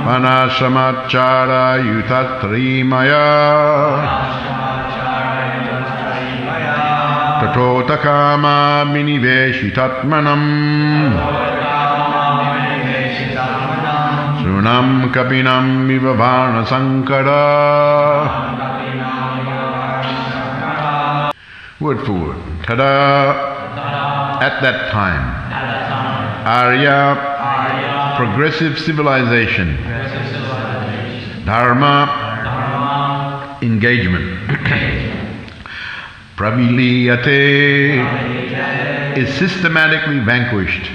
Manashamachara yutatrimaya Tato-takama miniveshitatmanam Sunam kapinam vivavana sankara. Word for word. Tada! At that time. Arya, progressive civilization. Dharma, engagement. Praviliyate is systematically vanquished.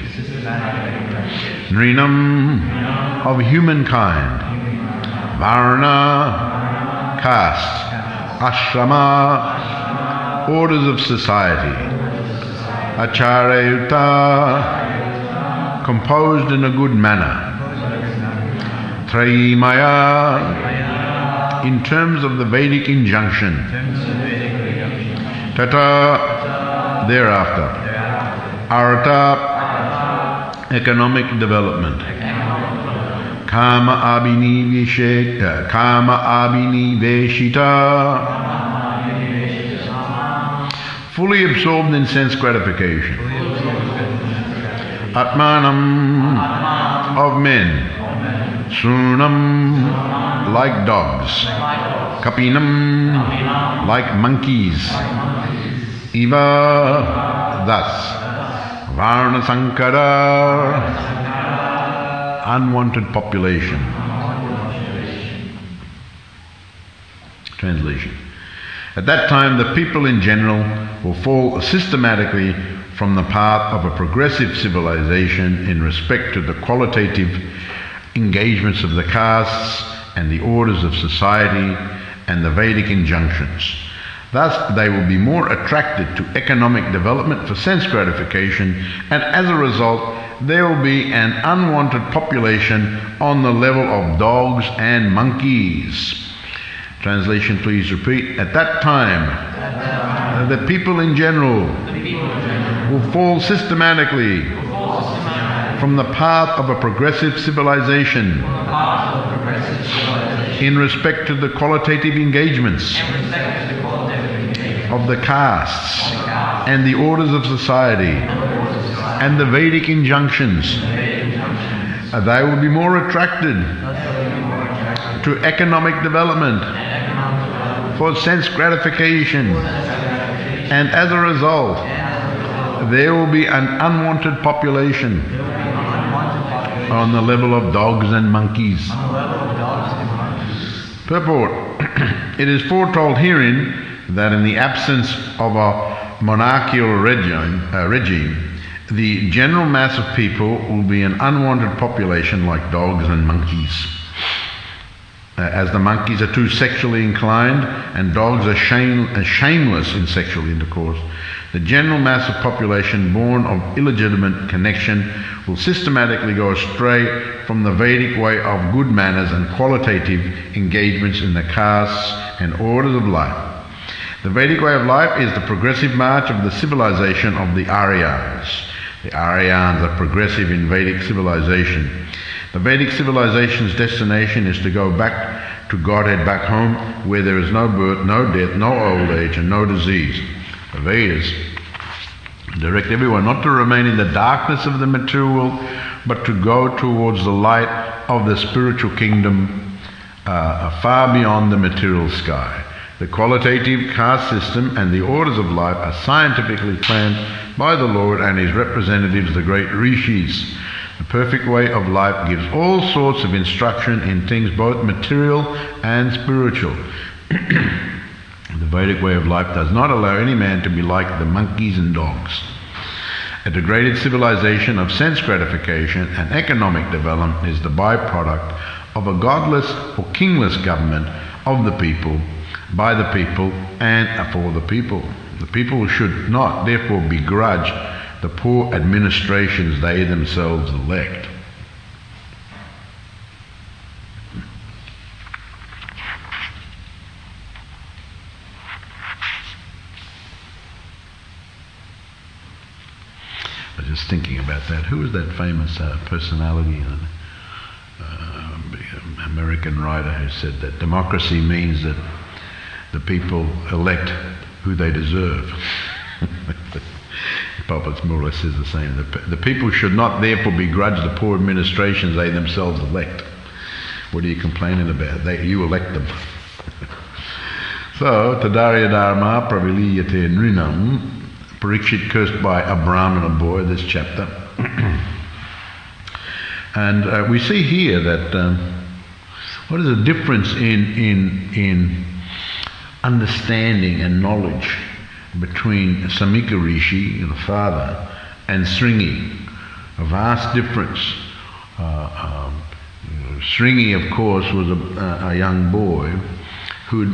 Nrinam, of humankind. Varna, caste. Ashrama, orders of society. Acharayuta, composed in a good manner. Trayimaya, in terms of the Vedic injunction. Tata, thereafter. Artha, economic development. Kama abhiniveshita, fully absorbed in sense gratification. Atmanam, of men. Sunam, like dogs. Kapinam, like monkeys. Iva, thus. Varna Sankara, unwanted population. Translation. At that time, the people in general will fall systematically from the path of a progressive civilization in respect to the qualitative engagements of the castes and the orders of society and the Vedic injunctions. Thus, they will be more attracted to economic development for sense gratification, and as a result, there will be an unwanted population on the level of dogs and monkeys. Translation, please repeat. At that time, the people in general will fall systematically from the path of a progressive civilization in respect to the qualitative engagements of the castes and the orders of society and the Vedic injunctions. They will be more attracted to economic development for sense gratification, and as a result there will be an unwanted population on the level of dogs and monkeys. Purport. It is foretold herein that in the absence of a monarchical regime, the general mass of people will be an unwanted population like dogs and monkeys. As the monkeys are too sexually inclined and dogs are shameless in sexual intercourse, the general mass of population born of illegitimate connection will systematically go astray from the Vedic way of good manners and qualitative engagements in the castes and orders of life. The Vedic way of life is the progressive march of the civilization of the Aryas. The Aryans are progressive in Vedic civilization. The Vedic civilization's destination is to go back to Godhead, back home, where there is no birth, no death, no old age, and no disease. The Vedas direct everyone not to remain in the darkness of the material world, but to go towards the light of the spiritual kingdom far beyond the material sky. The qualitative caste system and the orders of life are scientifically planned by the Lord and His representatives, the great rishis. The perfect way of life gives all sorts of instruction in things both material and spiritual. The Vedic way of life does not allow any man to be like the monkeys and dogs. A degraded civilization of sense gratification and economic development is the byproduct of a godless or kingless government of the people, by the people, and for the people. The people should not therefore begrudge the poor administrations they themselves elect. I was just thinking about that. Who was that famous personality? American writer who said that democracy means that the people elect who they deserve. Poppets more or less says the same. The people should not therefore begrudge the poor administrations they themselves elect. What are you complaining about? You elect them. So, Tadarya Dharma Praviliyate Nrinam, Parikshit cursed by a Brahmana boy, this chapter. And we see here that what is the difference in understanding and knowledge between Samika Rishi, the father, and Sringi. A vast difference. Sringi, of course, was a young boy who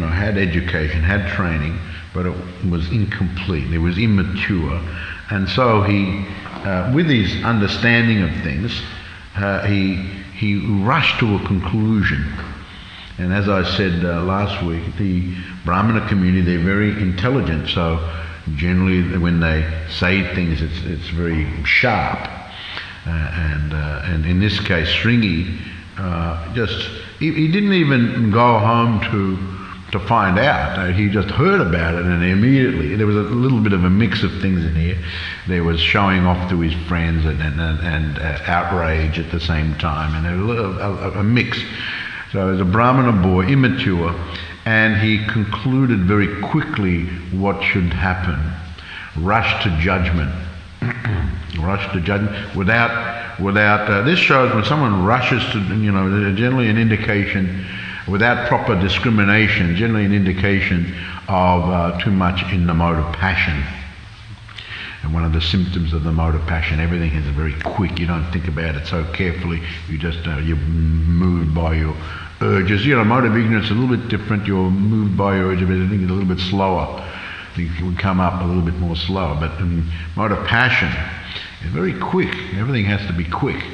had education, had training, but it was incomplete. It was immature. And so he, with his understanding of things, he rushed to a conclusion. And as I said last week, the Brahmana community, they're very intelligent. So generally when they say things, it's very sharp. And in this case, Sringi he didn't even go home to find out. He just heard about it, and immediately there was a little bit of a mix of things in here. There was showing off to his friends and outrage at the same time, and a mix. So as a Brahmana boy, immature, and he concluded very quickly what should happen. Rush to judgment. Rush to judgment without this shows when someone rushes to, generally an indication, without proper discrimination, generally an indication of too much in the mode of passion. And one of the symptoms of the mode of passion, everything is very quick. You don't think about it so carefully. You just you're moved by your urges. Mode of ignorance is a little bit different. You're moved by your urges, but I think it's a little bit slower. Things would come up a little bit more slow. But in mode of passion, it's very quick. Everything has to be quick,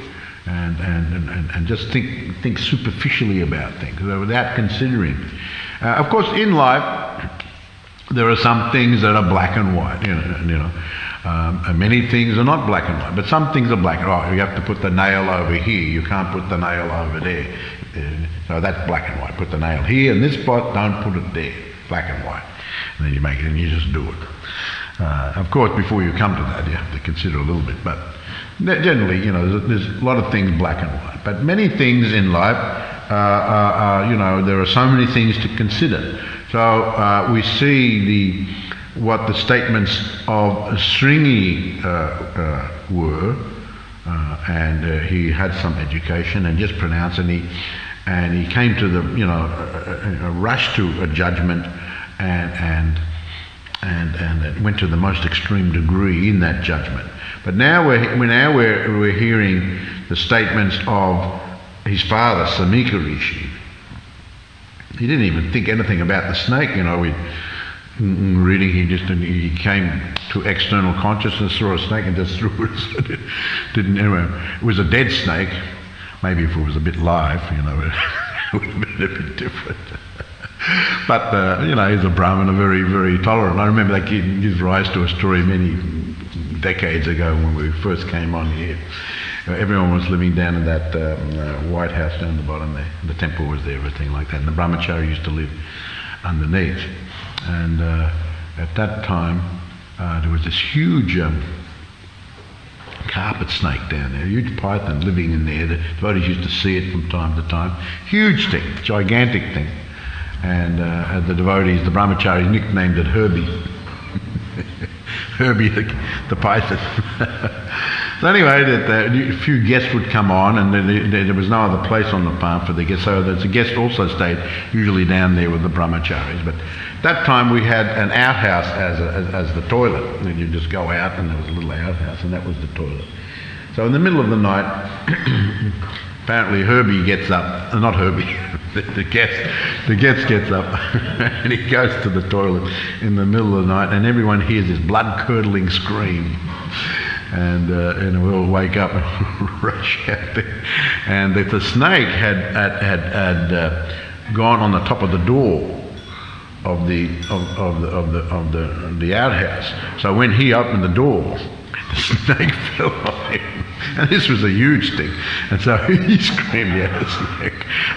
and just think superficially about things without considering. Of course, in life, there are some things that are black and white. And many things are not black and white, but some things are black. Oh, you have to put the nail over here. You can't put the nail over there. So that's black and white. Put the nail here in this spot. Don't put it there. Black and white. And then you make it, and you just do it. Of course, before you come to that, you have to consider a little bit. But generally, there's a lot of things black and white. But many things in life, there are so many things to consider. So we see what the statements of Sringi were, and he had some education and just pronounced, and he came to a rush to a judgment, and it went to the most extreme degree in that judgment. But now we're hearing the statements of his father, Samika Rishi. He didn't even think anything about the snake. Reading, he came to external consciousness, saw a snake and just threw it. It was a dead snake. Maybe if it was a bit live, it would have been a bit different. But he's a Brahmana, very, very tolerant. I remember that gives rise to a story many decades ago when we first came on here. Everyone was living down in that White House down the bottom there. The temple was there, everything like that. And the brahmachari used to live underneath. And at that time, there was this huge carpet snake down there, a huge python living in there. The devotees used to see it from time to time. Huge thing, gigantic thing. And the devotees, the brahmacharis, nicknamed it Herbie. Herbie the python. So anyway, a few guests would come on, and there was no other place on the farm for the guests, so the guests also stayed usually down there with the brahmacharis. But that time we had an outhouse as the toilet, and you just go out, and there was a little outhouse, and that was the toilet. So in the middle of the night, apparently Herbie gets up, not Herbie, the guest gets up, and he goes to the toilet in the middle of the night, and everyone hears this blood-curdling scream. And we all wake up and rush out there. And the snake had gone on the top of the door of the outhouse. So when he opened the door, the snake fell on him. And this was a huge stick. And so he screamed,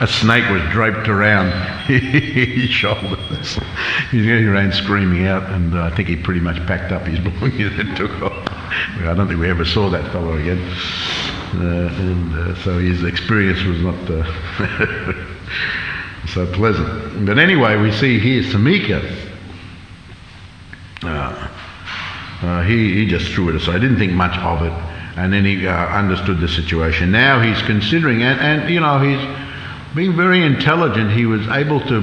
a snake was draped around his shoulders. He ran screaming out, and I think he pretty much packed up his belongings and took off. I don't think we ever saw that fellow again. So his experience was not so pleasant. But anyway, we see here Samika, he just threw it aside. Didn't think much of it. And then he understood the situation. Now he's considering, and he's being very intelligent. He was able to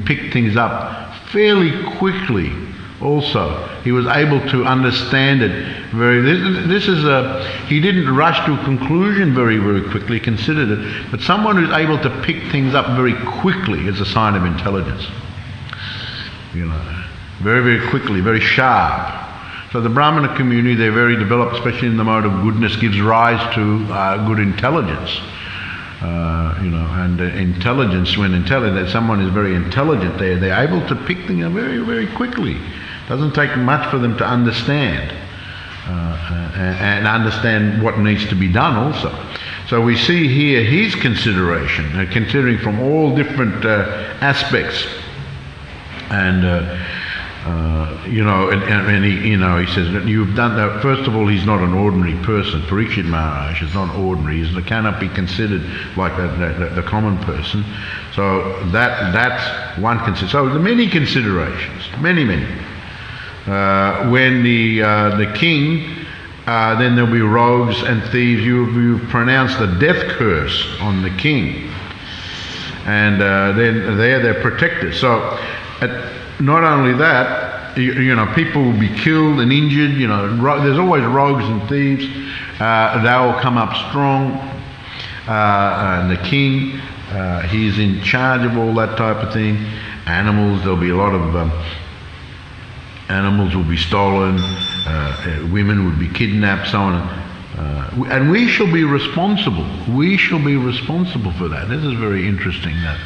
pick things up fairly quickly. Also, he was able to understand it very. He didn't rush to a conclusion very, very quickly. Considered it, but someone who's able to pick things up very quickly is a sign of intelligence. Very, very quickly, very sharp. So the Brahmana community, they're very developed, especially in the mode of goodness, gives rise to good intelligence. And intelligence, when someone is very intelligent, they're able to pick things up very, very quickly. Doesn't take much for them to understand, and understand what needs to be done also. So we see here his consideration, considering from all different aspects. And he says that you've done that. First of all, he's not an ordinary person. Parikshit Maharaj is not ordinary. He cannot be considered like the common person. So that's one consideration. So there are many considerations, many. When the king, then there'll be rogues and thieves. You pronounce the death curse on the king, and then they're protected. So. Not only that, people will be killed and injured. There's always rogues and thieves. They will come up strong. And the king, he's in charge of all that type of thing. Animals, there'll be a lot of animals will be stolen. Women would be kidnapped, so on. And we shall be responsible. We shall be responsible for that. This is very interesting. That.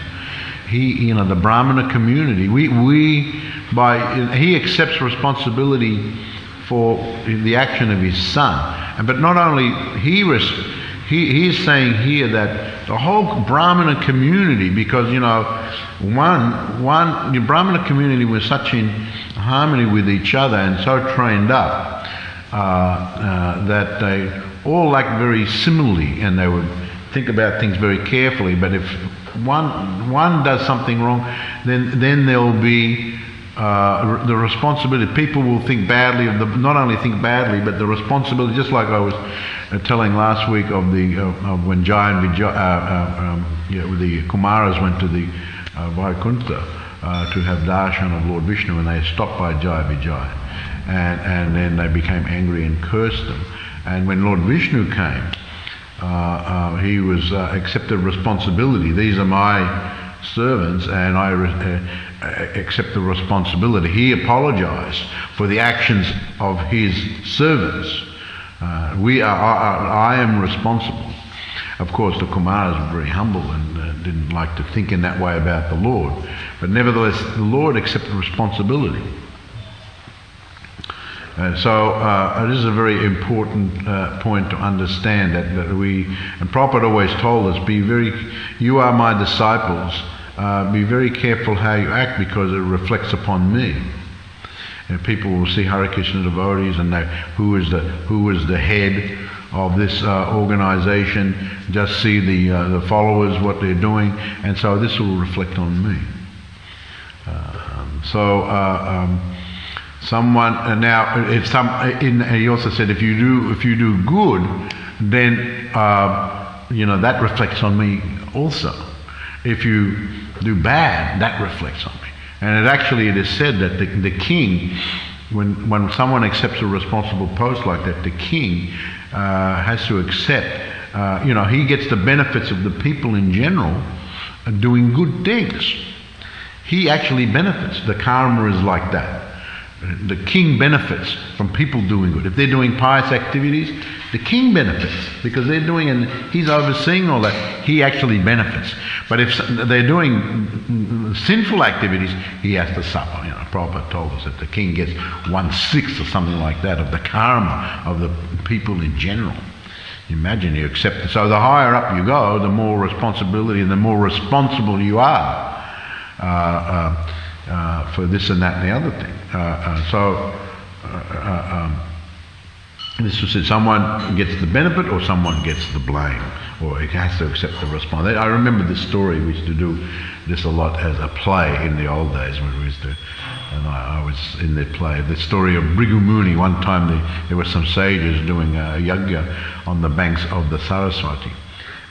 The Brahmana community, he accepts responsibility for the action of his son. But not only he's saying here that the whole Brahmana community, because the Brahmana community was such in harmony with each other and so trained up that they all act very similarly, and they would think about things very carefully. But if one does something wrong, then there'll be the responsibility. People will think badly of not only think badly, but the responsibility. Just like I was telling last week of when Jai and Vijay, the Kumaras went to the Vaikuntha to have darshan of Lord Vishnu, and they stopped by Jai Vijay, and then they became angry and cursed them. And when Lord Vishnu came, he was accepted responsibility. These are my servants, and I accept the responsibility. He apologized for the actions of his servants. I am responsible. Of course, the Kumaras were very humble and didn't like to think in that way about the Lord. But nevertheless, the Lord accepted responsibility. So this is a very important point to understand, that and Prabhupada always told us, you are my disciples, be very careful how you act, because it reflects upon me. And people will see Hare Krishna devotees and who is the head of this organization, just see the followers, what they're doing, and so this will reflect on me. Someone now, he also said, if you do good, then that reflects on me also. If you do bad, that reflects on me. And it is said that the king, when someone accepts a responsible post like that, the king has to accept. He gets the benefits of the people in general doing good things. He actually benefits. The karma is like that. The king benefits from people doing good. If they're doing pious activities, the king benefits because they're doing, and he's overseeing all that. He actually benefits. But if they're doing sinful activities, he has to suffer. Prabhupada told us that the king gets 1/6 or something like that of the karma of the people in general. Imagine you accept it. So the higher up you go, the more responsibility and the more responsible you are for this and that and the other thing. This was it. Someone gets the benefit or someone gets the blame, or it has to accept the responsibility. I remember this story. We used to do this a lot as a play in the old days when we used to, and I was in the play. The story of Bhrigu Muni. One time there were some sages doing a yajna on the banks of the Saraswati,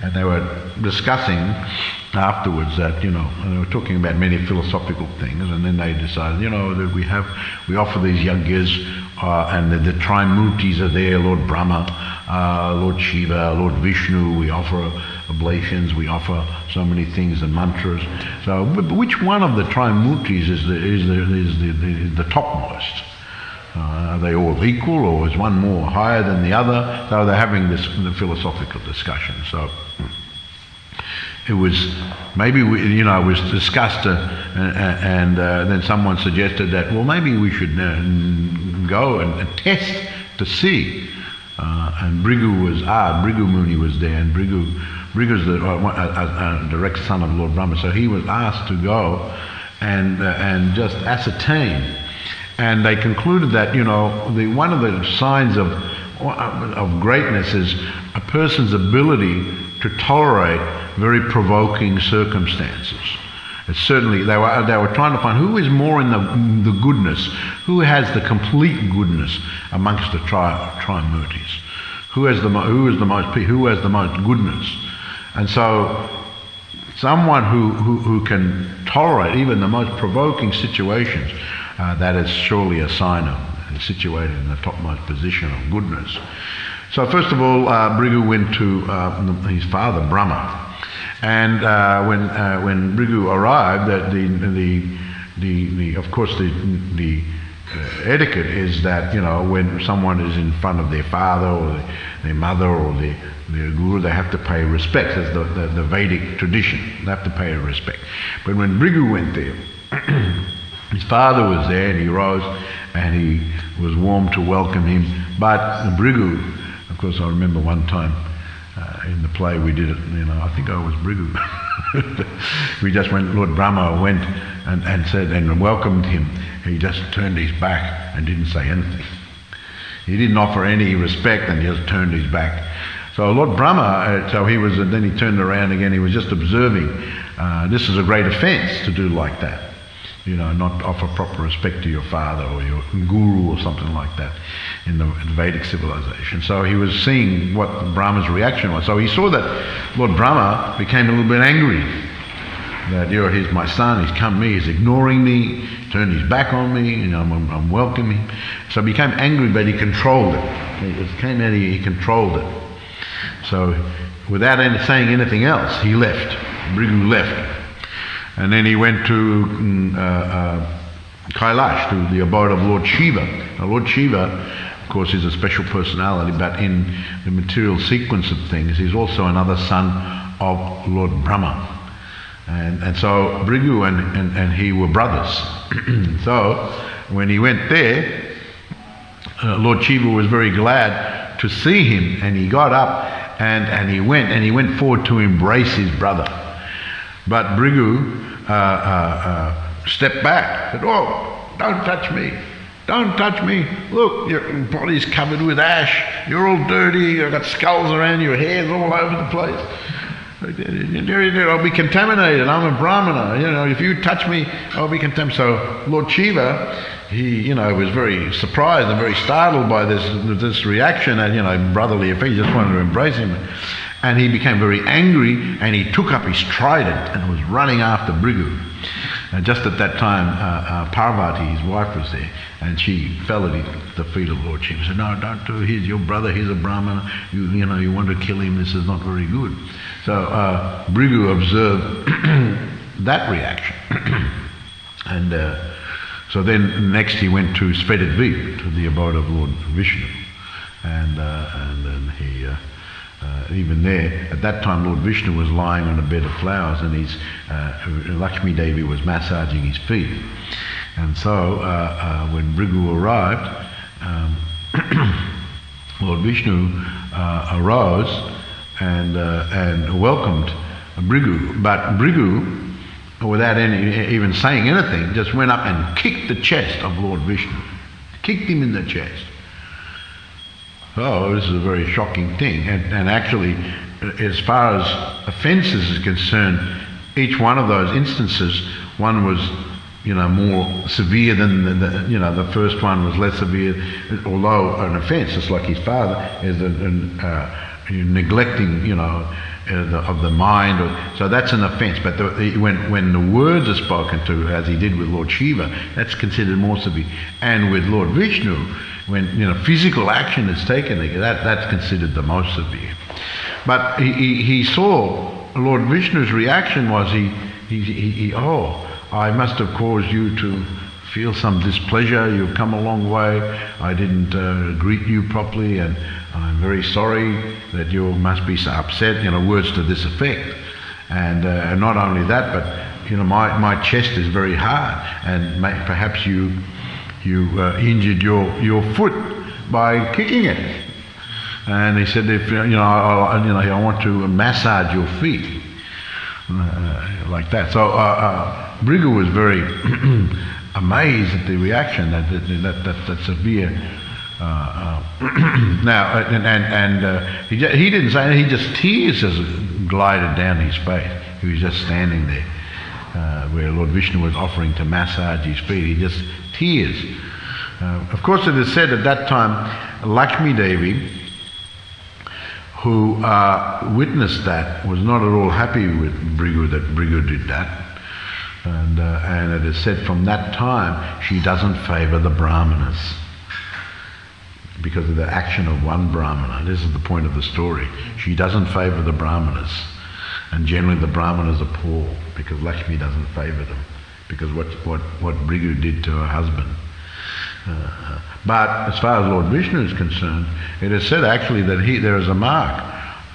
and they were discussing afterwards that, and they were talking about many philosophical things, and then they decided, that we offer these yajnas, and the Trimurtis are there, Lord Brahma, Lord Shiva, Lord Vishnu. We offer oblations, we offer so many things and mantras. So which one of the Trimurtis is the topmost? Are they all equal, or is one more higher than the other? So they're having the philosophical discussion. So it was maybe it was discussed, and then someone suggested that, well, maybe we should go and test to see. And Bhrigu Muni was there, and Brigu's the direct son of Lord Brahma, so he was asked to go and just ascertain. And they concluded that one of the signs of greatness is a person's ability to tolerate very provoking circumstances. It's certainly they were trying to find who is more in the goodness, who has the complete goodness amongst the Trimurtis, who has the most goodness. And so someone who can tolerate even the most provoking situations, that is surely a sign of situated in the topmost position of goodness. So first of all, Bhrigu went to his father Brahma, and when Bhrigu arrived, of course the etiquette is that when someone is in front of their father or their mother or their guru, they have to pay respect. That's the Vedic tradition. They have to pay respect. But when Bhrigu went there, his father was there, and he rose and he was warm to welcome him. But Bhrigu, of course, I remember one time in the play we did it, I think I was Bhrigu. We just went, Lord Brahma went and said and welcomed him. He just turned his back and didn't say anything. He didn't offer any respect, and he just turned his back. So Lord Brahma, then he turned around again, he was just observing. This is a great offence to do like that. Not offer proper respect to your father or your guru or something like that in the Vedic civilization. So he was seeing what Brahma's reaction was. So he saw that Lord Brahma became a little bit angry. That, he's my son, he's come to me, he's ignoring me, turned his back on me, I'm welcoming. So he became angry, but he controlled it. He controlled it. So without saying anything else, he left. Bhrigu left. And then he went to Kailash, to the abode of Lord Shiva. Now, Lord Shiva, of course, is a special personality, but in the material sequence of things, he's also another son of Lord Brahma. And so Bhrigu and he were brothers. So when he went there, Lord Shiva was very glad to see him, and he got up and he went forward to embrace his brother. But Bhrigu stepped back, said, "Oh, don't touch me. Don't touch me. Look, your body's covered with ash. You're all dirty. You've got skulls around your hair's all over the place. I'll be contaminated. I'm a Brahmana. If you touch me, I'll be contaminated." So Lord Shiva, he, was very surprised and very startled by this reaction, and brotherly affair. He just wanted to embrace him. And he became very angry, and he took up his trident and was running after Bhrigu. And just at that time, Parvati, his wife, was there, and she fell at the feet of Lord Shiva. She said, "No, don't do it. He's your brother. He's a Brahmana. You want to kill him. This is not very good." So Bhrigu observed that reaction, and so then next he went to Svetadvip, to the abode of Lord Vishnu, and then he. Even there, at that time, Lord Vishnu was lying on a bed of flowers, and Lakshmi Devi was massaging his feet. And so, when Bhrigu arrived, Lord Vishnu arose and welcomed Bhrigu, but Bhrigu, without even saying anything, just went up and kicked the chest of Lord Vishnu, kicked him in the chest. Oh, this is a very shocking thing. And actually, as far as offences is concerned, each one of those instances, one was, more severe than the first one was less severe. Although an offence, just like his father, is neglecting, of the mind. So that's an offence. But when the words are spoken to, as he did with Lord Shiva, that's considered more severe. And with Lord Vishnu, when physical action is taken, that's considered the most severe. But he saw Lord Vishnu's reaction was I must have caused you to feel some displeasure. You've come a long way. I didn't greet you properly, and I'm very sorry that you must be so upset. Words to this effect. And not only that, but my chest is very hard, and perhaps you injured your foot by kicking it. And he said, if I want to massage your feet, like that. So Bhrigu was very amazed at the reaction, that severe. Now, he didn't say anything. Just tears just glided down his face. He was just standing there, where Lord Vishnu was offering to massage his feet. He just tears. Of course, it is said at that time, Lakshmi Devi, who witnessed that, was not at all happy with Bhrigu, that Bhrigu did that. And it is said from that time, she doesn't favour the Brahmanas because of the action of one Brahmana. This is the point of the story. She doesn't favour the Brahmanas. And generally the Brahmanas are poor because Lakshmi doesn't favour them, because what Bhrigu did to her husband. But as far as Lord Vishnu is concerned, it is said actually that there is a mark,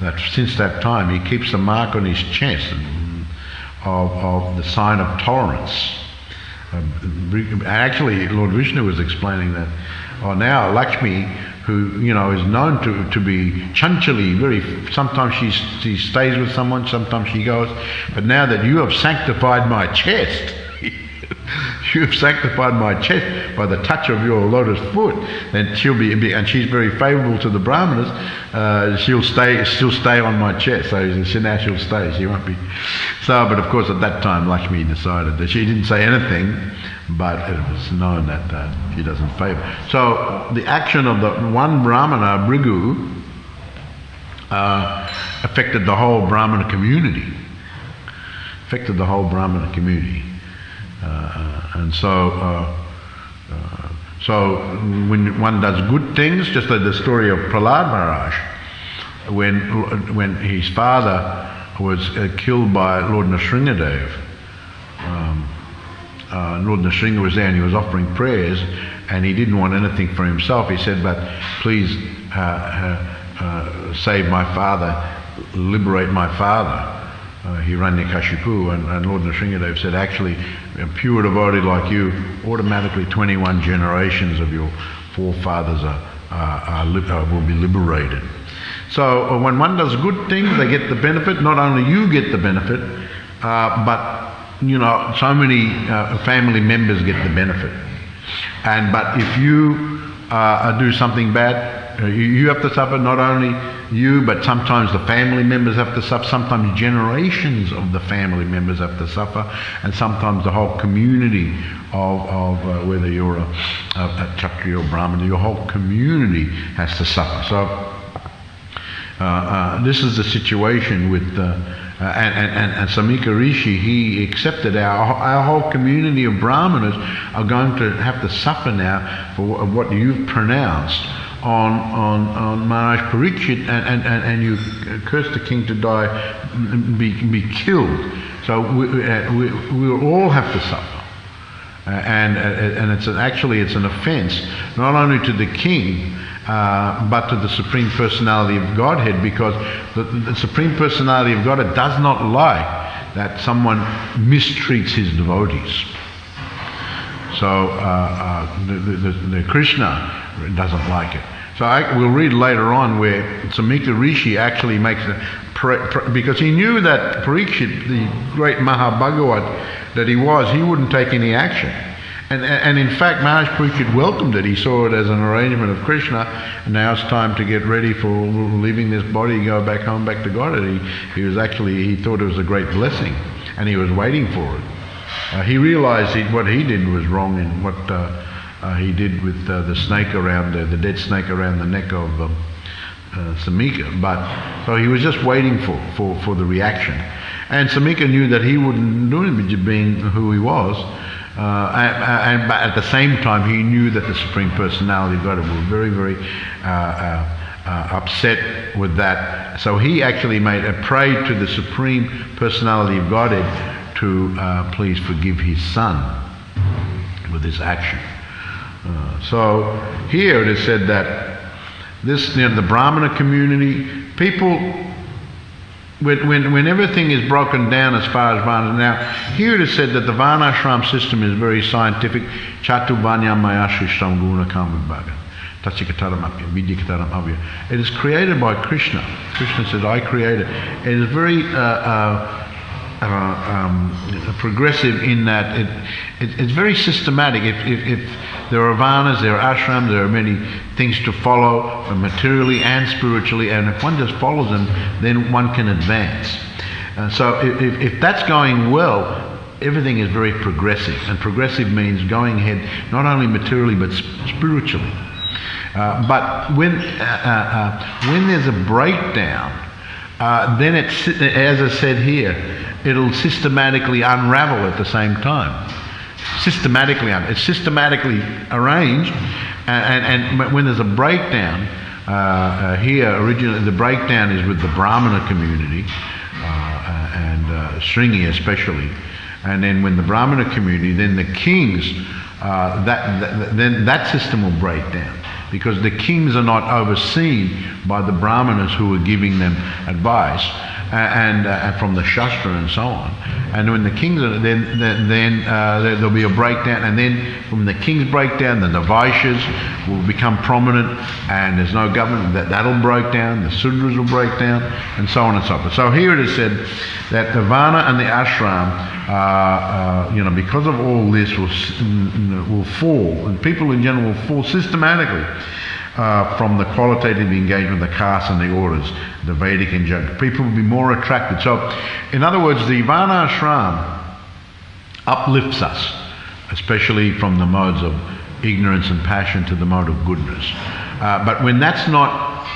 that since that time he keeps a mark on his chest of the sign of tolerance. Actually, Lord Vishnu was explaining that, now Lakshmi, who is known to be chanchali, sometimes she stays with someone, sometimes she goes, but now that you have sanctified my chest, you have sanctified my chest by the touch of your lotus foot, then she'll be, and she's very favourable to the Brahmanas, she'll stay on my chest. So now she'll stay, she won't be. So, but of course at that time Lakshmi decided that she didn't say anything, but it was known that she doesn't favour. So the action of the one Brahmana, Bhrigu, affected the whole Brahmana community. And so when one does good things, just like the story of Prahlad Maharaj, when his father was killed by Lord Nrsingadev, Lord Nrsinga was there and he was offering prayers, and he didn't want anything for himself. He said, but please save my father, liberate my father. Hiranyakashipu, and Lord Nrsingadev said, actually, a pure devotee like you, automatically 21 generations of your forefathers will be liberated. So when one does good things, they get the benefit. Not only you get the benefit, but so many family members get the benefit. But if you do something bad, you have to suffer. Not only you, but sometimes the family members have to suffer. Sometimes generations of the family members have to suffer, and sometimes the whole community of whether you're a Kshatriya or Brahmana, your whole community has to suffer. So this is the situation with and Samika Rishi. He accepted our whole community of Brahmanas are going to have to suffer now for what you've pronounced on Maharaj Parikshit, and you cursed the king to die, be killed. So we all have to suffer, and it's an offence not only to the king but to the Supreme Personality of Godhead, because the Supreme Personality of Godhead does not like that someone mistreats his devotees. So the Krishna doesn't like it. So we'll read later on where Samika Rishi actually makes because he knew that Parikshit, the great Mahabhagavat that he was, he wouldn't take any action. And in fact, Maharaj Parikshit welcomed it. He saw it as an arrangement of Krishna, and now it's time to get ready for leaving this body, go back home, back to God. He thought it was a great blessing, and he was waiting for it. He realized what he did was wrong in what he did with the snake around, the dead snake around the neck of Samika. But so he was just waiting for the reaction. And Samika knew that he wouldn't do it, being who he was. But at the same time, he knew that the Supreme Personality of God was very, very upset with that. So he actually prayed to the Supreme Personality of Godhead to please forgive his son with this action. So here it is said that the Brahmana community, people, when everything is broken down as far as Varna, now here it is said that the Varnashram system is very scientific. Chatuvanyam mayashishtam guna kamvibhaga. It is created by Krishna. Krishna said, I created. It is very progressive in that it's very systematic. If there are varnas, there are ashrams, there are many things to follow materially and spiritually, and if one just follows them, then one can advance. So if that's going well, everything is very progressive, and progressive means going ahead not only materially but spiritually. But when there's a breakdown, then it's, as I said here, it'll systematically unravel at the same time. It's systematically arranged, and when there's a breakdown, here originally the breakdown is with the Brahmana community, and Sringi especially, and then when the Brahmana community, then the kings, then that system will break down, because the kings are not overseen by the Brahmanas who are giving them advice, and from the Shastra and so on. And when the kings are, then there'll be a breakdown, and then from the king's breakdown, then the Vaishyas will become prominent, and there's no government, that'll break down, the Sudras will break down, and so on and so forth. So here it is said that the Varna and the Ashram, because of all this, will fall, and people in general will fall systematically from the qualitative engagement of the castes and the orders, the Vedic and Jyotish. People will be more attracted. So, in other words, the Varna Ashram uplifts us, especially from the modes of ignorance and passion to the mode of goodness. But when that's not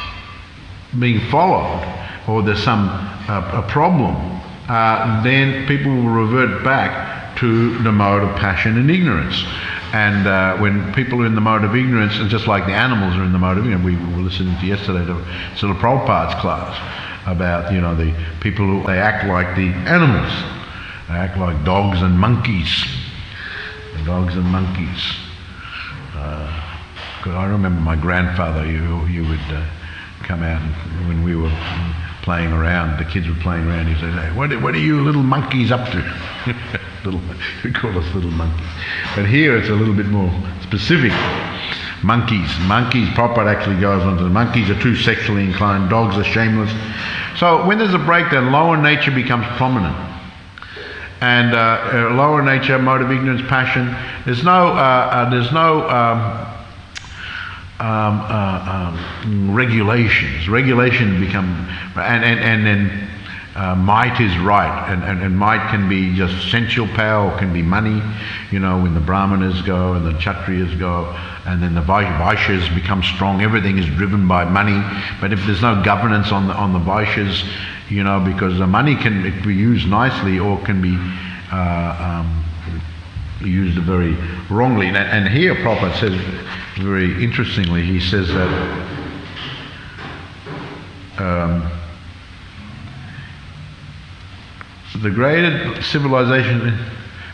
being followed, or there's a problem, then people will revert back to the mode of passion and ignorance. And when people are in the mode of ignorance, and just like the animals are in the mode of ignorance, we were listening to yesterday to Srila Prabhupada's class about, the people who, they act like the animals. They act like dogs and monkeys. The dogs and monkeys. Because I remember my grandfather, you would come out, and when we were playing around, the kids were playing around, he'd say, hey, what are you little monkeys up to? We call us little monkeys. But here it's a little bit more specific. Monkeys, Prabhupada actually goes on to the monkeys are too sexually inclined, dogs are shameless. So when there's a breakdown, lower nature becomes prominent. And lower nature, mode of ignorance, passion, there's no regulations. Regulations become, and then might is right, and might can be just sensual power, or can be money, when the Brahmanas go and the Kshatriyas go, and then the Vaishyas become strong. Everything is driven by money. But if there's no governance on the Vaishyas, because the money can be used nicely, or can be used very wrongly. And here Prabhupada says very interestingly, he says that the degraded civilization,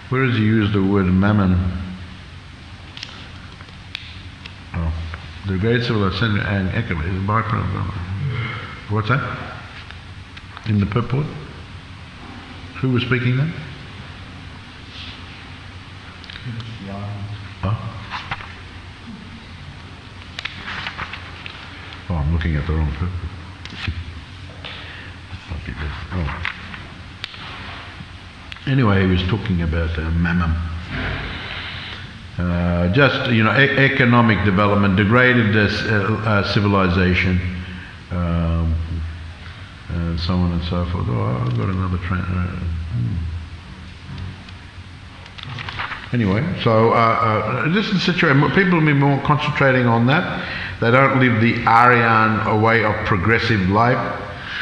where does he use the word mammon? Oh, the degraded civilization and echo is a byproduct. What's that? In the purport? Who was speaking then? Oh. looking at the wrong person. Oh. Anyway, he was talking about mammon. Just, economic development, degraded civilization, and so on and so forth. Oh, I've got another Anyway, so this is the situation. People will be more concentrating on that. They don't live the Aryan way of progressive life.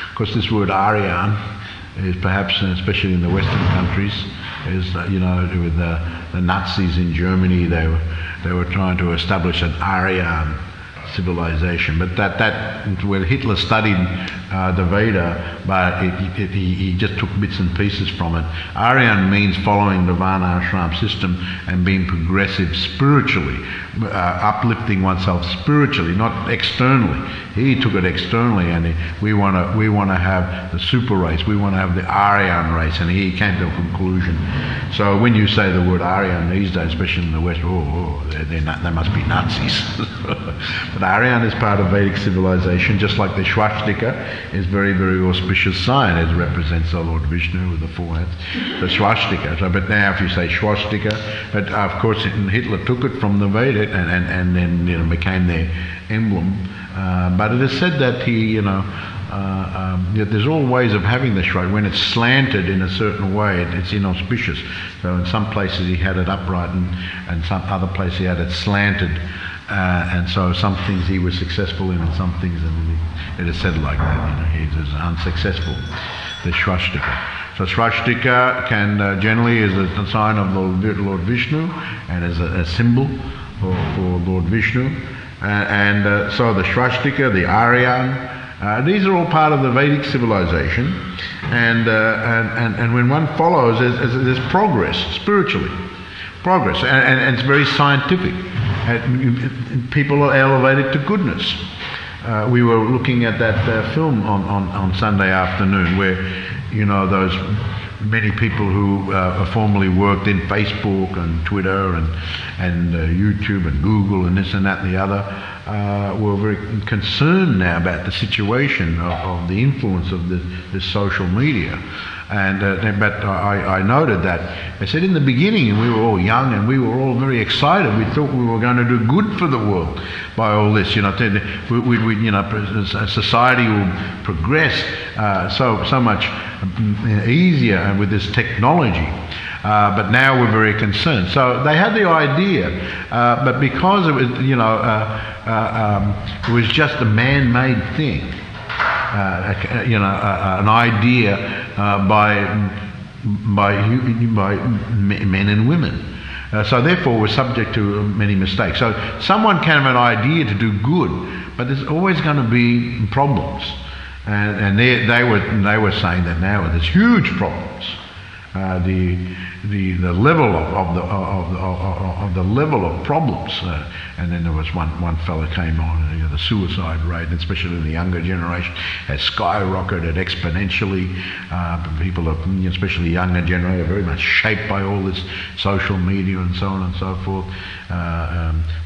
Of course, this word Aryan is perhaps, especially in the Western countries, is with the Nazis in Germany, they were trying to establish an Aryan civilization, but that when Hitler studied the Veda, but he just took bits and pieces from it. Aryan means following the Varna Ashram system and being progressive spiritually, uplifting oneself spiritually, not externally. He took it externally, and we want to have the super race. We want to have the Aryan race, and he came to a conclusion. So when you say the word Aryan these days, especially in the West, they must be Nazis. But Aryan is part of Vedic civilization, just like the swastika is very, very auspicious sign. It represents the Lord Vishnu with the four hands. The swastika. So, but now if you say swastika, but of course Hitler took it from the Vedic and then became their emblem. But it is said that there's all ways of having the shrine. When it's slanted in a certain way, it's inauspicious. So in some places he had it upright, and some other places he had it slanted. And so some things he was successful in, and some things it is said like that. He was unsuccessful. The swastika. So swastika generally is a sign of the Lord Vishnu, and is a symbol for Lord Vishnu. So the swastika, the Aryan, these are all part of the Vedic civilization, and when one follows, there's progress spiritually, and it's very scientific. People are elevated to goodness. We were looking at that film on Sunday afternoon, where those many people who formerly worked in Facebook and Twitter and YouTube and Google and this and that and the other were very concerned now about the situation of the influence of this social media. But I noted that I said in the beginning, and we were all young and we were all very excited. We thought we were going to do good for the world by all this. Society will progress so much easier with this technology. But now we're very concerned. So they had the idea, but because it was, it was just a man-made thing. An idea by men and women. So therefore we're subject to many mistakes. So someone can have an idea to do good, but there's always going to be problems. And they were saying that now there's huge problems. The level of the level of problems, and then there was one fellow came on, the suicide rate, especially in the younger generation, has skyrocketed exponentially. People are, especially younger generation, are very much shaped by all this social media and so on and so forth.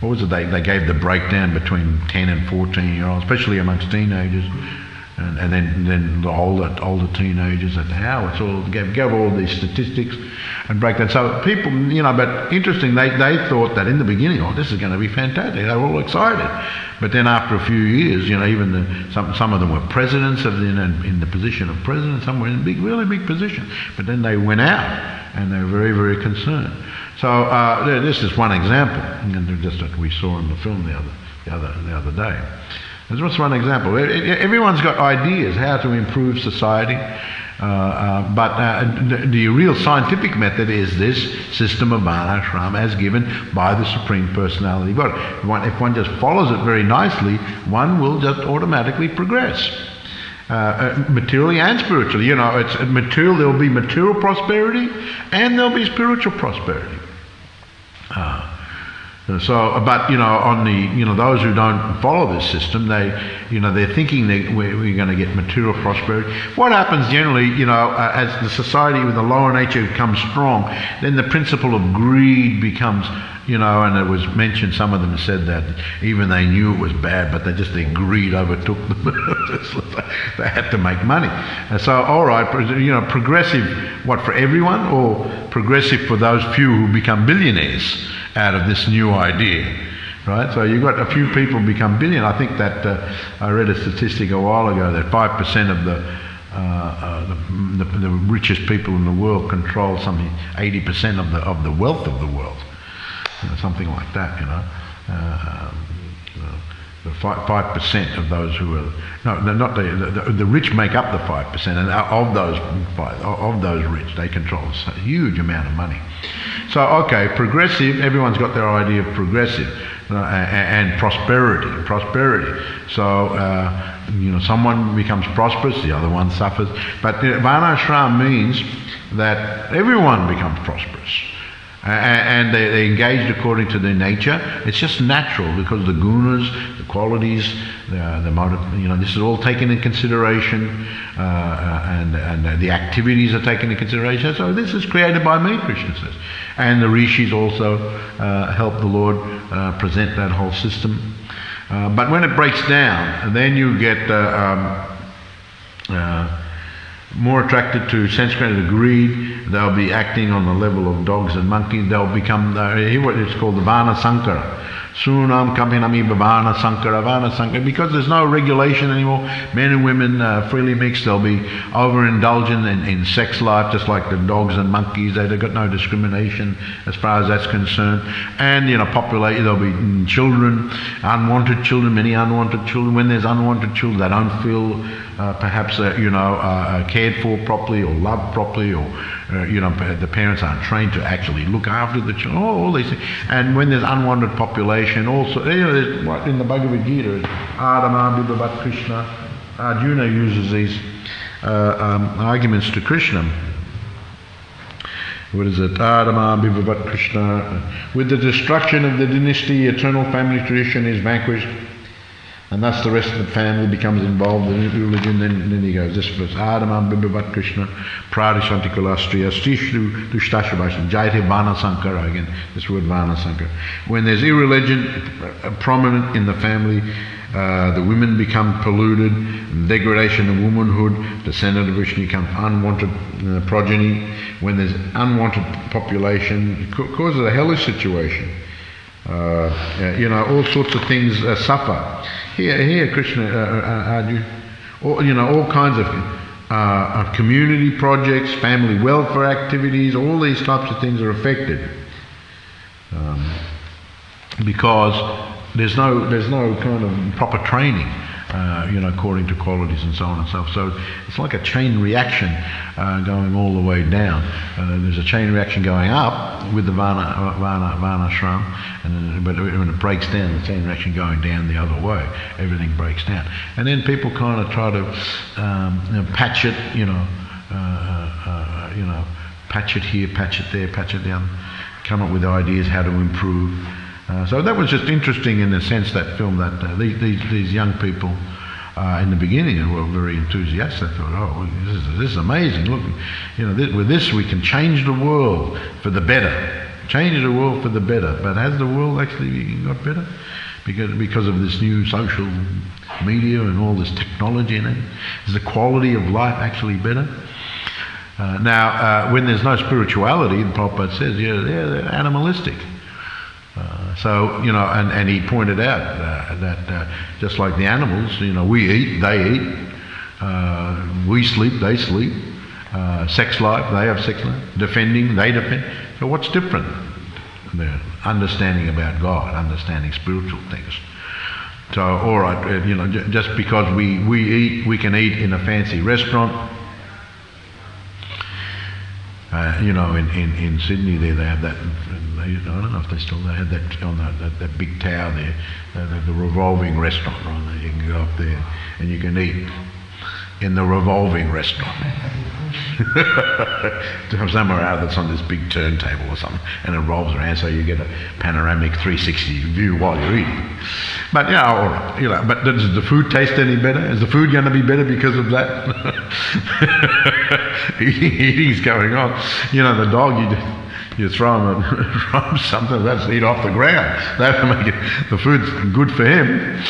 What was it? They gave the breakdown between 10 and 14-year-olds, especially amongst teenagers. And then the older teenagers, and how it's all gave all these statistics and break that. So people, but interesting, they thought that in the beginning, this is going to be fantastic. They were all excited, but then after a few years, even some of them were presidents in the position of president. Some were in really big position, but then they went out and they were very, very concerned. So this is one example, and just that we saw in the film the other day. That's just one example. Everyone's got ideas how to improve society, but the real scientific method is this system of Varna Ashram as given by the Supreme Personality of God. If one just follows it very nicely, one will just automatically progress. Materially and spiritually. It's material. There will be material prosperity and there will be spiritual prosperity. So, but on the those who don't follow this system, they're thinking that we're going to get material prosperity. What happens generally, as the society with the lower nature becomes strong, then the principle of greed becomes, and it was mentioned. Some of them said that even they knew it was bad, but their greed overtook them. They had to make money. And so, all right, progressive, what, for everyone, or progressive for those few who become billionaires out of this new idea, right? So you've got a few people become billion. I think that I read a statistic a while ago that 5% of the richest people in the world control something 80% of the wealth of the world, something like that. The 5% of those who are the rich make up the 5%, and of those rich, they control a huge amount of money. So, okay, progressive, everyone's got their idea of progressive, and prosperity. So, someone becomes prosperous, the other one suffers. But Varnashram means that everyone becomes prosperous. And they're engaged according to their nature. It's just natural, because the gunas, the qualities, the motive, this is all taken in consideration, and the activities are taken in consideration. So this is created by me, Krishna says. And the rishis also help the Lord present that whole system. But when it breaks down, then you get more attracted to sense-created greed. They'll be acting on the level of dogs and monkeys. They'll become, what it's called, the Varna Sankara. Sunam Kapinami Varna Sankara, because there's no regulation anymore. Men and women freely mixed. They'll be overindulgent in sex life, just like the dogs and monkeys. They've got no discrimination as far as that's concerned. And, population, there'll be children, unwanted children, many unwanted children. When there's unwanted children, they don't feel perhaps cared for properly or loved properly, or the parents aren't trained to actually look after the children. All these things. And when there's unwanted population, also, there's, what in the Bhagavad Gita, Adama Bibhavat Krishna, Arjuna uses these arguments to Krishna. What is it? Adama Bibhavat Krishna. With the destruction of the dynasty, eternal family tradition is vanquished, and thus the rest of the family becomes involved in religion. Then he goes, this verse, Adamam Bibhavat Krishna, Pradishanti Kulastriya, Stishru Dushtashabhashan, Jaite Vana Sankara, again, this word Vana Sankara. When there's irreligion prominent in the family, the women become polluted, degradation of womanhood, descendant of Vishnu becomes unwanted progeny. When there's unwanted population, it causes a hellish situation. All sorts of things suffer. Here, Krishna, all kinds of community projects, family welfare activities, all these types of things are affected because there's no kind of proper training, according to qualities and so on and so forth. So it's like a chain reaction going all the way down. There's a chain reaction going up with the Varna Shram, but when it breaks down, the chain reaction going down the other way, everything breaks down. And then people kind of try to patch it, patch it here, patch it there, patch it down, come up with ideas how to improve. So that was just interesting in the sense, that film, that these young people in the beginning were very enthusiastic. They thought, oh, this is amazing. Look, with this we can change the world for the better. Change the world for the better. But has the world actually got better? Because of this new social media and all this technology in it? Is the quality of life actually better? Now, when there's no spirituality, the Prabhupada says, they're animalistic. And he pointed out that just like the animals, we eat, they eat, we sleep, they sleep, sex life, they have sex life, defending, they defend. So what's different? The understanding about God, understanding spiritual things. So, all right, just because we eat, we can eat in a fancy restaurant. In Sydney there they have that. I don't know if they have that on that big tower there, the revolving restaurant. Right? You can go up there and you can eat in the revolving restaurant. Somewhere out that's on this big turntable or something, and it rolls around so you get a panoramic 360 view while you're eating. But all right, but does the food taste any better? Is the food going to be better because of that? Eating's going on. The dog, you throw him something that's eat off the ground. That'll make it, the food's good for him.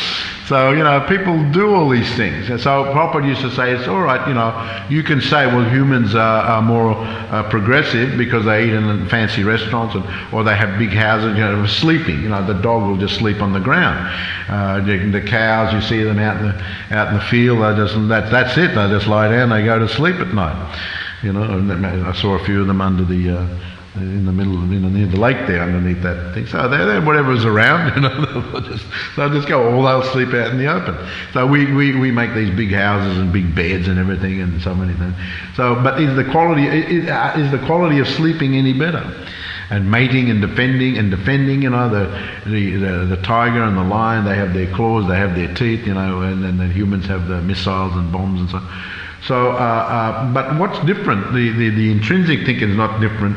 So, people do all these things. And so Prabhupada used to say, it's all right, you can say, well, humans are more progressive because they eat in fancy restaurants or they have big houses, sleeping. The dog will just sleep on the ground. The cows, you see them out in the field, that's it. They just lie down, they go to sleep at night. I saw a few of them under in the middle, near the lake there, underneath that thing. So they're whatever's around, they'll just go. Or they'll sleep out in the open. So we make these big houses and big beds and everything, and so many things. So, but is the quality of sleeping any better? And mating and defending, the tiger and the lion, they have their claws, they have their teeth, and the humans have the missiles and bombs and so on. So, but what's different? The intrinsic thinking is not different,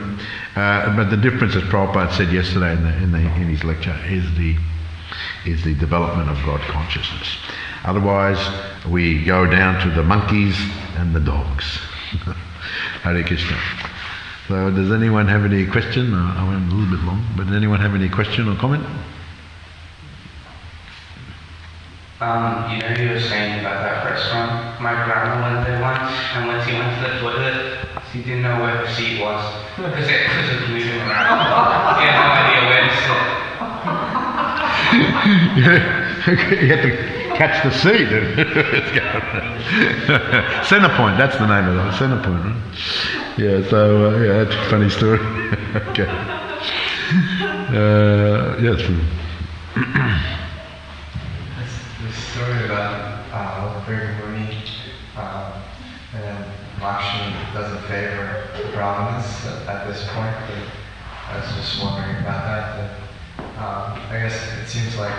but the difference, as Prabhupada said yesterday in his lecture, is the development of God consciousness. Otherwise, we go down to the monkeys and the dogs. Hare Krishna. So, does anyone have any question? I went a little bit long, but does anyone have any question or comment? You were saying about that restaurant. My grandma went there once, and when she went to the toilet, she didn't know where her seat was because it was moving around. She had no idea where to sit. You had to catch the seat. Centrepoint, that's the name of it. Centrepoint, right? Yeah. So that's a funny story. Okay. Yes. Story about Brighamuni and Lakshmi doesn't favor the Brahmanas at this point, but I was just wondering about that. I guess it seems like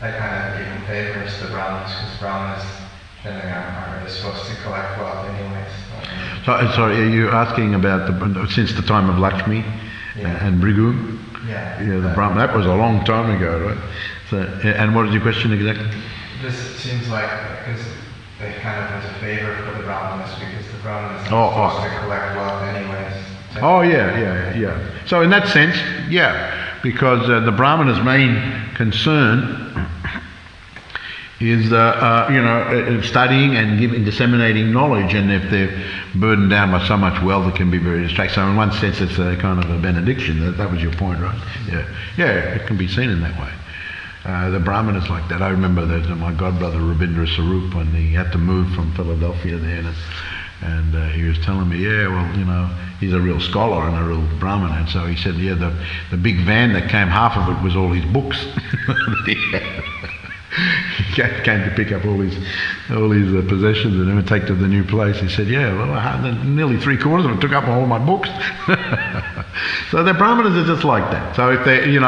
that kind of even favors the Brahmanas because Brahmanas generally aren't really supposed to collect wealth anyways. Sorry, are you asking about since the time of Lakshmi and Brigu? Yeah. The Brahman. That was a long time ago, right? So, and what is your question exactly? This seems like because they kind of was a favor for the Brahmanas because the Brahmanas are supposed to collect wealth anyways. Yeah. So in that sense, because the Brahmana's main concern is studying and disseminating knowledge, and if they're burdened down by so much wealth, it can be very distracting. So in one sense, it's a kind of a benediction. That was your point, right? Yeah, it can be seen in that way. The Brahmanas like that. I remember that my godbrother Rabindra Sarup, when he had to move from Philadelphia there, and he was telling me, he's a real scholar and a real Brahmin, and so he said, the big van that came, half of it was all his books. He came to pick up all his possessions and then take to the new place. He said, nearly 3/4 of it took up all my books. So the Brahmanas are just like that. So if they, in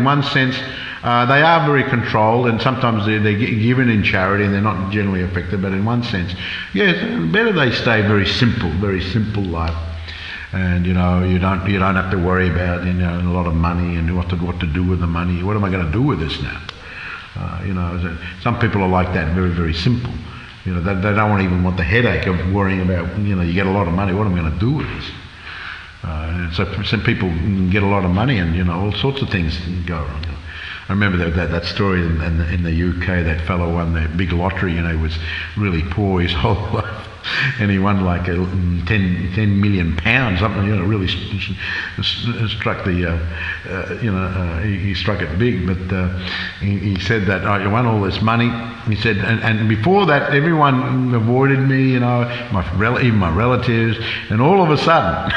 one sense, they are very controlled, and sometimes they're given in charity and they're not generally affected, but in one sense, it's better they stay very simple life. And you don't have to worry about a lot of money and what to do with the money. What am I going to do with this now? Some people are like that, very, very simple. They don't even want the headache of worrying about, you get a lot of money, what am I going to do with this? So some people get a lot of money and, all sorts of things go wrong. I remember that story in the UK, that fellow won the big lottery, he was really poor his whole life. And he won like 10 million pounds, something, really struck he struck it big. But he said that, I won all this money. He said, and before that, everyone avoided me, even my relatives, and all of a sudden,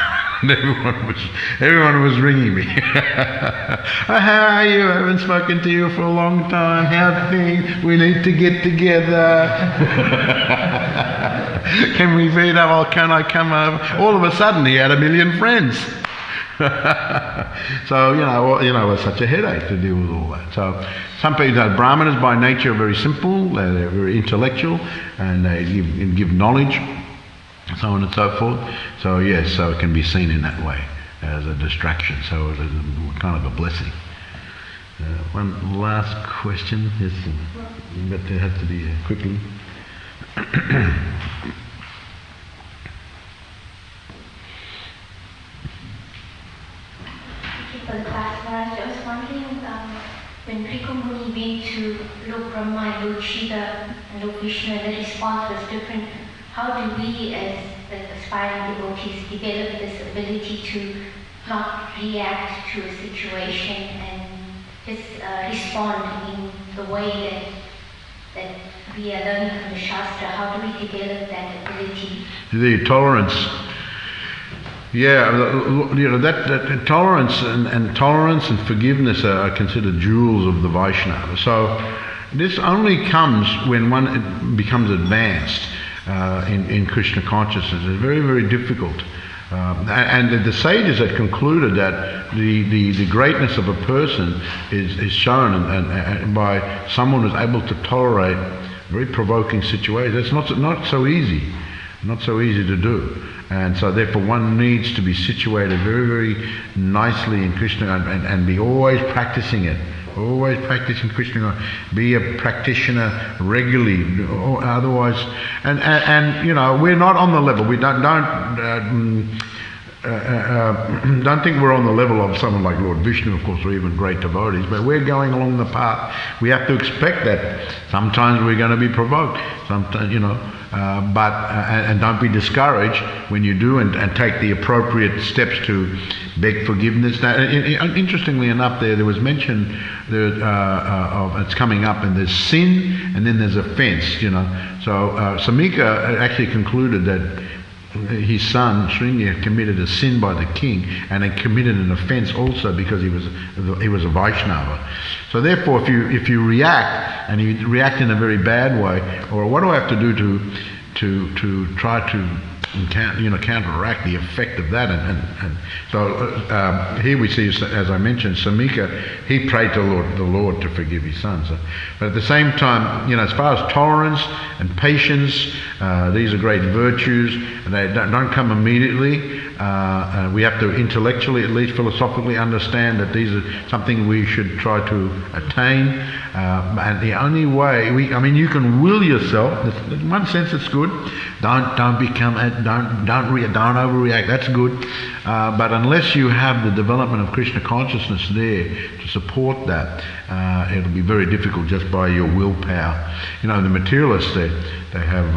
everyone was ringing me. How are you? I haven't spoken to you for a long time. How's things? We need to get together. Can we meet up? Or can I come over? All of a sudden, he had 1 million friends. So, it's such a headache to deal with all that. So, some people, Brahmanas by nature are very simple, they're very intellectual, and they give knowledge, so on and so forth. So, yes, so it can be seen in that way as a distraction. So, it is kind of a blessing. One last question, yes, but it has to be quickly. For the class, Maharaj, I was wondering, when Bhikkhu Muni went to Lord Brahma and Lord Shiva and Lord Vishnu, and the response was different, how do we as aspiring devotees develop this ability to not react to a situation and just respond in the way that we are learning from the Shastra? How do we develop that ability? The tolerance. Yeah, that tolerance and tolerance and forgiveness are considered jewels of the Vaishnava. So this only comes when one becomes advanced in Krishna consciousness. It's very, very difficult. And the sages have concluded that the greatness of a person is shown and by someone who's able to tolerate very provoking situations. It's not so easy to do. And so therefore one needs to be situated very, very nicely in Krishna and be always practicing it. Always practicing Krishna. Be a practitioner regularly. Otherwise, and we're not on the level. We don't think we're on the level of someone like Lord Vishnu, of course, or even great devotees, but we're going along the path. We have to expect that sometimes we're going to be provoked, sometimes, and don't be discouraged when you do and take the appropriate steps to beg forgiveness. Now, interestingly enough, there was mention of it's coming up, and there's sin and then there's offense, So Samika actually concluded that his son Sringi had committed a sin by the king, and had committed an offence also because he was a Vaishnava. So therefore, if you react, and you react in a very bad way, or what do I have to do to try to counteract the effect of that, and so here we see, as I mentioned, Samika, he prayed to the Lord to forgive his son. So, but at the same time, as far as tolerance and patience, these are great virtues. They don't come immediately. We have to intellectually, at least philosophically, understand that these are something we should try to attain. And the only way you can will yourself. In one sense, it's good. Don't overreact. That's good. But unless you have the development of Krishna consciousness there to support that, it'll be very difficult just by your willpower. The materialists, they have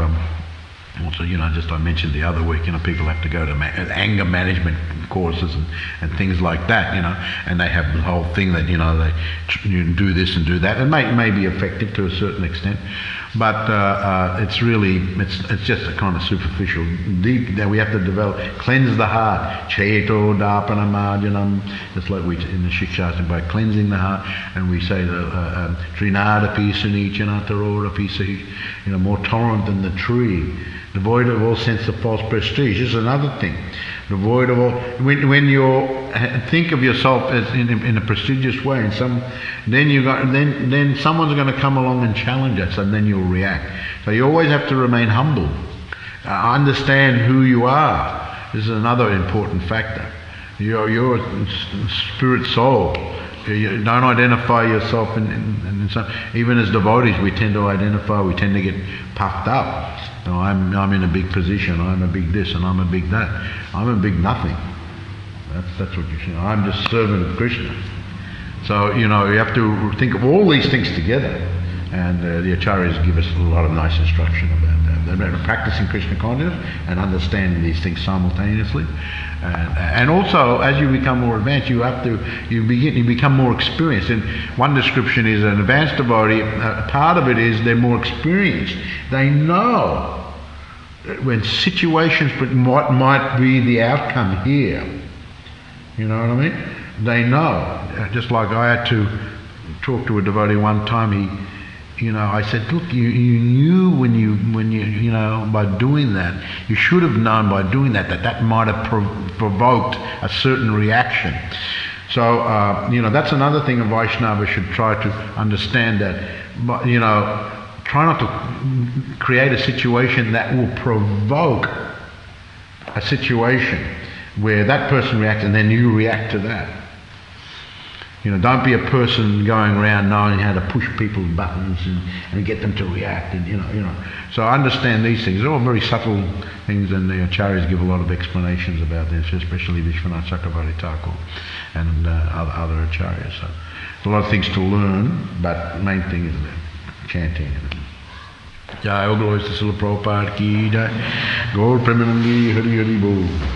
also, just I mentioned the other week, people have to go to anger management courses and things like that, and they have the whole thing that, you do this and do that, and may be effective to a certain extent, but it's just a kind of superficial, deep, that we have to cleanse the heart, cheto dapana marjanam, just like we in the Shikshastra, by cleansing the heart, and we say the trinada pisa nichanatharora pisa, more tolerant than the tree, devoid of all sense of false prestige. This is another thing. Devoid of all. When you think of yourself as in a prestigious way, then someone's going to come along and challenge us, and then you'll react. So you always have to remain humble. Understand who you are. This is another important factor. You're a spirit soul. You don't identify yourself in some, even as devotees, we tend to get puffed up. I'm in a big position, I'm a big this and I'm a big that. I'm a big nothing. That's what you say. I'm just servant of Krishna. So, you have to think of all these things together. And the Acharyas give us a lot of nice instruction about that. They're practicing Krishna consciousness and understanding these things simultaneously. And also, as you become more advanced, you become more experienced. And one description is an advanced devotee, part of it is they're more experienced. They know when situations, but what might be the outcome here. You know what I mean? They know. Just like I had to talk to a devotee one time, I said, look, you knew when you by doing that, you should have known by doing that might have provoked a certain reaction. So, that's another thing a Vaishnava should try to understand, that, try not to create a situation that will provoke a situation where that person reacts and then you react to that. Don't be a person going around knowing how to push people's buttons and get them to react. And So I understand these things. They're all very subtle things, and the acharyas give a lot of explanations about this, especially Vishwanath Chakravarti Thakur and other acharyas. So there's a lot of things to learn, but the main thing is the chanting. Jai, all glories to Srila Prabhupada ki jai. Gaur Premanandi Hari Hari Bol.